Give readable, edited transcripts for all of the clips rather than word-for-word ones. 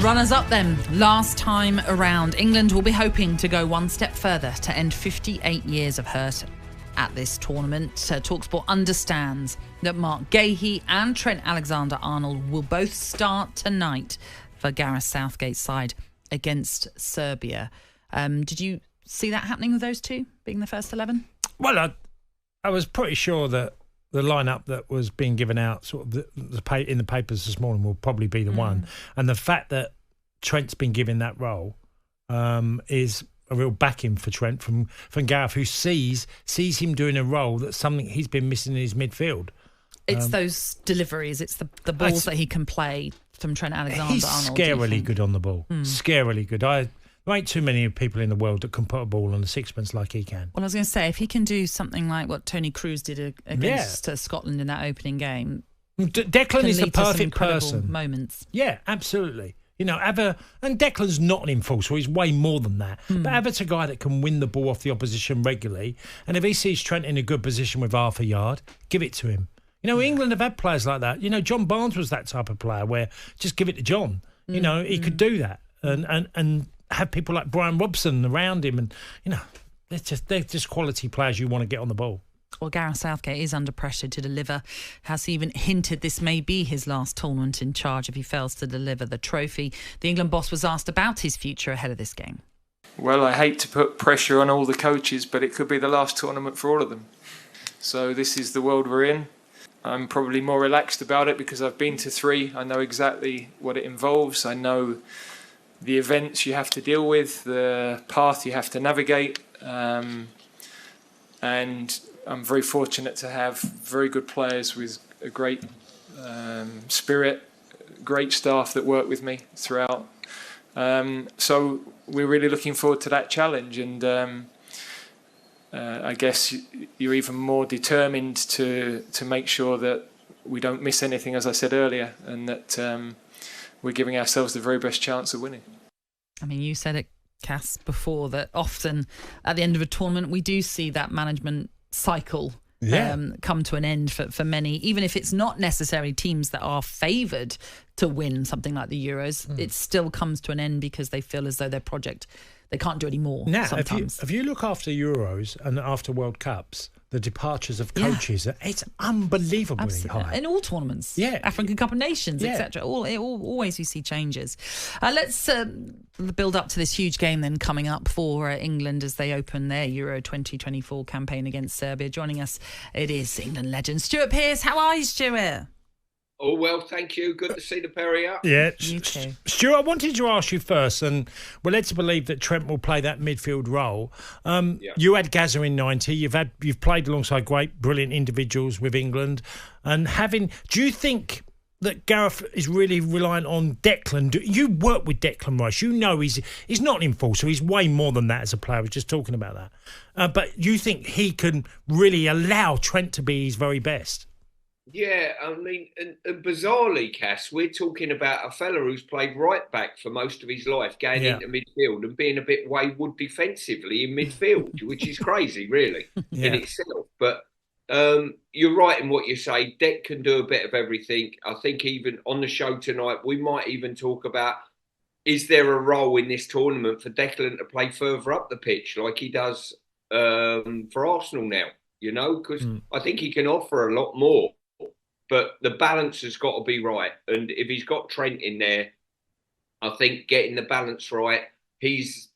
Runners-up then. Last time around, England will be hoping to go one step further to end 58 years of hurt at this tournament. talkSPORT understands that Mark Gahey and Trent Alexander-Arnold will both start tonight for Gareth Southgate's side against Serbia. Did you see that happening with those two being the first 11? Well, I was pretty sure that the lineup that was being given out sort of in the papers this morning will probably be the one. And the fact that Trent's been given that role is a real backing for Trent from Gareth, who sees him doing a role that's something he's been missing in his midfield. It's those deliveries, it's the balls that he can play from Trent Alexander-Arnold. He's scarily good on the ball. Scarily good. There ain't too many people in the world that can put a ball on a sixpence like he can. Well, I was going to say, if he can do something like what Tony Cruz did against Scotland in that opening game, Declan is the perfect person. Moments. Yeah, absolutely. You know, and Declan's not an enforcer, he's way more than that. But Abbott's a guy that can win the ball off the opposition regularly. And if he sees Trent in a good position with half a yard, give it to him. You know, England have had players like that. You know, John Barnes was that type of player where just give it to John. You know, he could do that. And have people like Brian Robson around him, and you know, they're just quality players you want to get on the ball. Well, Gareth Southgate is under pressure to deliver. Has even hinted this may be his last tournament in charge if he fails to deliver the trophy. The England boss was asked about his future ahead of this game. Well, I hate to put pressure on all the coaches, but it could be the last tournament for all of them. So this is the world we're in. I'm probably more relaxed about it because I've been to 3. I know exactly what it involves. I know the events you have to deal with, the path you have to navigate, and I'm very fortunate to have very good players with a great spirit, great staff that work with me throughout. So we're really looking forward to that challenge, and I guess you're even more determined to make sure that we don't miss anything, as I said earlier, and that we're giving ourselves the very best chance of winning. I mean, you said it, Cass, before, that often at the end of a tournament we do see that management cycle come to an end for many, even if it's not necessarily teams that are favoured to win something like the Euros. It still comes to an end because they feel as though their project, they can't do any more. Now, sometimes. if you look after Euros and after World Cups, the departures of coaches, it's unbelievably high. In all tournaments. Yeah. African Cup of Nations, etc. Always we see changes. Let's build up to this huge game then coming up for England as they open their Euro 2024 campaign against Serbia. Joining us, it is England legend Stuart Pearce. How are you, Stuart? Oh, well, thank you. Good to see the Perry up. Yeah. You too. Stuart, I wanted to ask you first, and we're led to believe that Trent will play that midfield role. You had Gazza in 90. You've played alongside great, brilliant individuals with England. And do you think that Gareth is really reliant on Declan? You work with Declan Rice. You know he's not an enforcer. He's way more than that as a player. I was just talking about that. But you think he can really allow Trent to be his very best? Yeah, I mean, and bizarrely, Cass, we're talking about a fella who's played right back for most of his life, going into midfield and being a bit wayward defensively in midfield, which is crazy, really, in itself. But you're right in what you say. Dec can do a bit of everything. I think even on the show tonight, we might even talk about, is there a role in this tournament for Declan to play further up the pitch like he does for Arsenal now, you know, because I think he can offer a lot more. But the balance has got to be right. And if he's got Trent in there, I think getting the balance right, he's,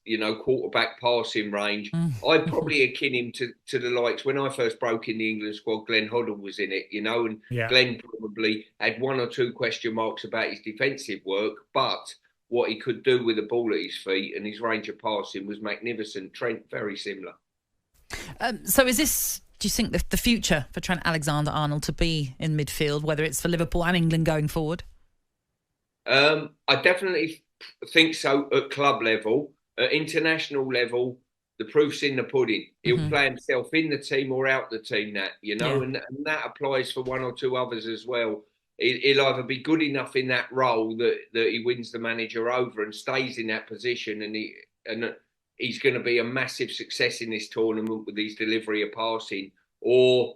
quarterback passing range. I'd probably akin him to the likes, when I first broke in the England squad, Glenn Hoddle was in it, and Glenn probably had 1 or 2 question marks about his defensive work, but what he could do with the ball at his feet and his range of passing was magnificent. Trent, very similar. So is this... Do you think the future for Trent Alexander-Arnold to be in midfield, whether it's for Liverpool and England going forward? I definitely think so at club level. At international level, the proof's in the pudding. He'll play himself in the team or out the team, and that applies for 1 or 2 others as well. He'll either be good enough in that role that he wins the manager over and stays in that position, and he's going to be a massive success in this tournament with his delivery of passing, or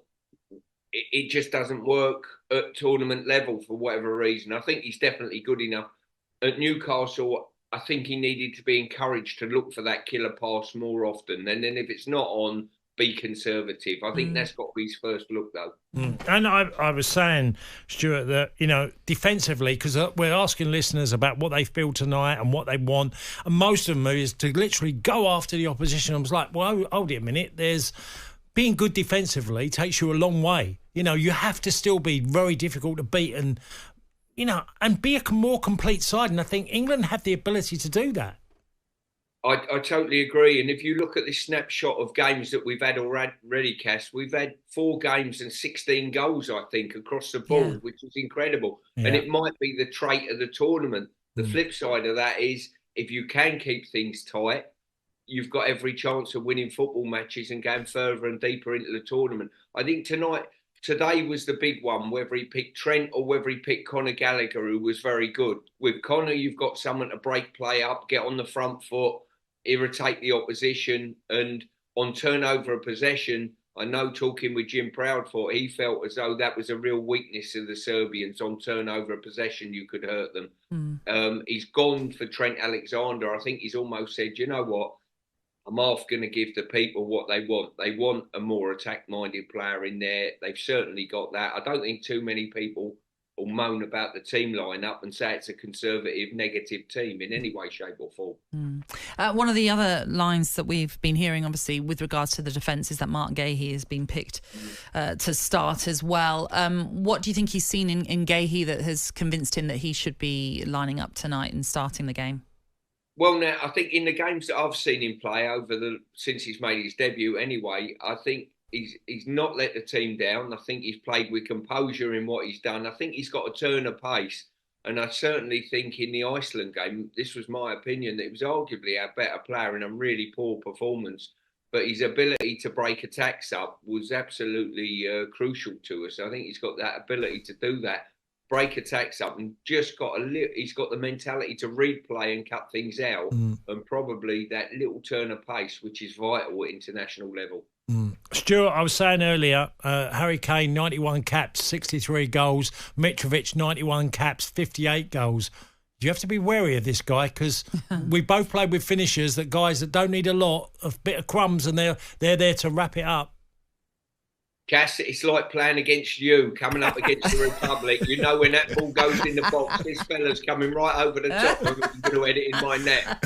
it just doesn't work at tournament level for whatever reason. I think he's definitely good enough. at Newcastle, I think he needed to be encouraged to look for that killer pass more often. And then if it's not on, be conservative. I think that's got to be his first look, though. And I was saying, Stuart, that, defensively, because we're asking listeners about what they feel tonight and what they want, and most of them is to literally go after the opposition. I was like, well, hold it a minute. Being good defensively takes you a long way. You have to still be very difficult to beat and be a more complete side. And I think England have the ability to do that. I totally agree. And if you look at this snapshot of games that we've had already, Cass, we've had 4 games and 16 goals, I think, across the board, which is incredible. Yeah. And it might be the trait of the tournament. The flip side of that is if you can keep things tight, you've got every chance of winning football matches and going further and deeper into the tournament. I think today was the big one, whether he picked Trent or whether he picked Conor Gallagher, who was very good. With Conor, you've got someone to break play up, get on the front foot, irritate the opposition, and on turnover of possession, I know talking with Jim Proudfoot, he felt as though that was a real weakness of the Serbians. On turnover of possession, you could hurt them. He's gone for Trent Alexander. I think he's almost said, you know what, I'm half going to give the people what they want. They want a more attack-minded player in there. They've certainly got that. I don't think too many people will moan about the team lineup and say it's a conservative, negative team in any way, shape or form. One of the other lines that we've been hearing, obviously, with regards to the defence is that Mark Gahey has been picked to start as well. What do you think he's seen in Gahey that has convinced him that he should be lining up tonight and starting the game? Well, now, I think in the games that I've seen him play since he's made his debut anyway, I think he's not let the team down. I think he's played with composure in what he's done. I think he's got a turn of pace. And I certainly think in the Iceland game, this was my opinion, that he was arguably our better player in a really poor performance. But his ability to break attacks up was absolutely crucial to us. I think he's got that ability to do that, break attacks up, and just he's got the mentality to read play and cut things out. And probably that little turn of pace, which is vital at international level. Stuart, I was saying earlier, Harry Kane, 91 caps, 63 goals. Mitrovic, 91 caps, 58 goals. You have to be wary of this guy because we both played with finishers, guys that don't need a lot, a bit of crumbs, and they're there to wrap it up. Cass, it's like playing against you, coming up against the Republic. You know when that ball goes in the box, this fella's coming right over the top of it, going to head it in my net.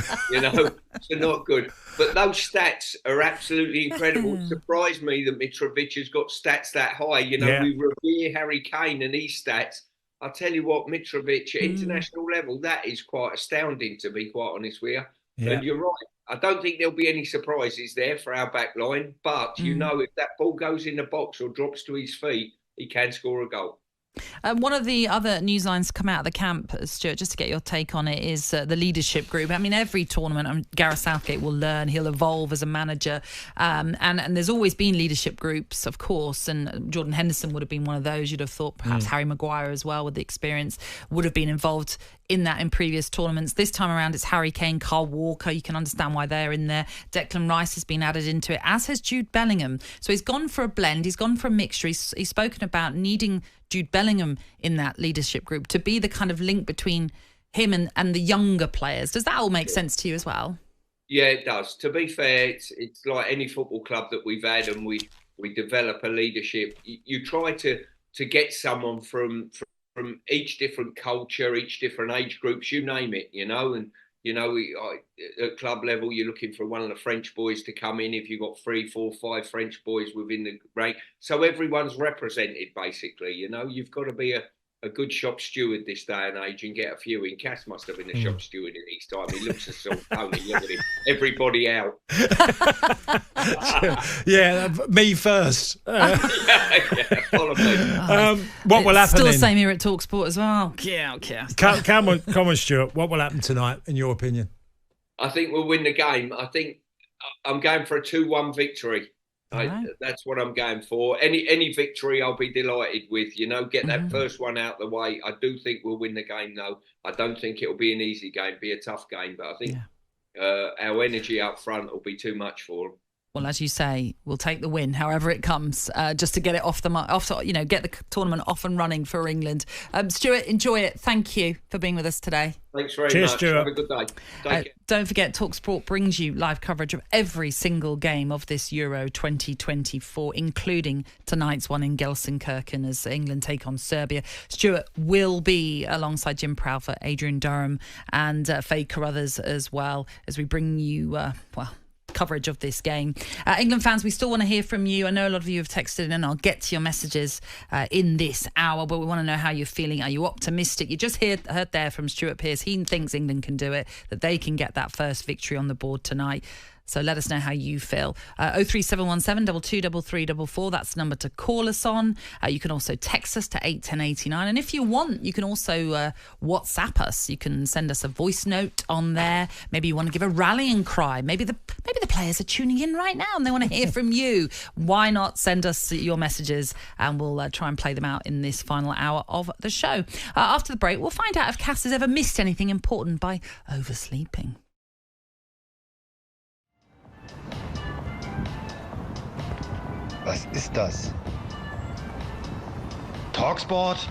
So not good. But those stats are absolutely incredible. It surprised me that Mitrovic has got stats that high. We revere Harry Kane and his stats. I'll tell you what, Mitrovic at international level, that is quite astounding, to be quite honest with you. Yeah. And you're right. I don't think there'll be any surprises there for our back line. But, if that ball goes in the box or drops to his feet, he can score a goal. One of the other news lines to come out of the camp, Stuart, just to get your take on it, is the leadership group. I mean, every tournament, Gareth Southgate will learn, he'll evolve as a manager. And there's always been leadership groups, of course, and Jordan Henderson would have been one of those. You'd have thought perhaps Harry Maguire as well, with the experience, would have been involved in that in previous tournaments. This time around, it's Harry Kane, Kyle Walker. You can understand why they're in there. Declan Rice has been added into it, as has Jude Bellingham. So he's gone for a blend. He's gone for a mixture. He's spoken about needing Jude Bellingham in that leadership group to be the kind of link between him and the younger players. Does that all make sense to you as well? Yeah, it does. To be fair, it's like any football club that we've had, and we develop a leadership. You try to get someone from each different culture, each different age groups, you name it, and at club level, you're looking for one of the French boys to come in if you've got 3, 4, 5 French boys within the rank. So everyone's represented, basically, You've got to be a good shop steward this day and age and get a few in. Cass must have been a shop steward in his time. He looks a sort of Tony, look at him. Everybody out. Yeah, me first. Follow me. What will happen? Still the same here at talkSPORT as well. Yeah, okay. Come on, Stuart. What will happen tonight, in your opinion? I think we'll win the game. I think I'm going for a 2-1 victory. Right. That's what I'm going for. Any victory I'll be delighted with, get that first one out the way. I do think we'll win the game, though. I don't think it'll be an easy game, be a tough game, but I think our energy up front will be too much for them. Well, as you say, we'll take the win, however it comes, just to get it get the tournament off and running for England. Stuart, enjoy it. Thank you for being with us today. Thanks very Cheers, much. Stuart. Have a good day. Take care. Don't forget, talkSPORT brings you live coverage of every single game of this Euro 2024, including tonight's one in Gelsenkirchen as England take on Serbia. Stuart will be alongside Jim Proudfoot, Adrian Durham and Faye Carruthers as well as we bring you, coverage of this game. England fans, we still want to hear from you. I know a lot of you have texted in, and I'll get to your messages in this hour, but we want to know how you're feeling. Are you optimistic? You just heard there from Stuart Pearce. He thinks England can do it, that they can get that first victory on the board tonight. So let us know how you feel. 03717 223344. That's the number to call us on. You can also text us to 81089. And if you want, you can also WhatsApp us. You can send us a voice note on there. Maybe you want to give a rallying cry. Maybe the players are tuning in right now and they want to hear from you. Why not send us your messages and we'll try and play them out in this final hour of the show. After the break, we'll find out if Cass has ever missed anything important by oversleeping. Was ist das? talkSPORT?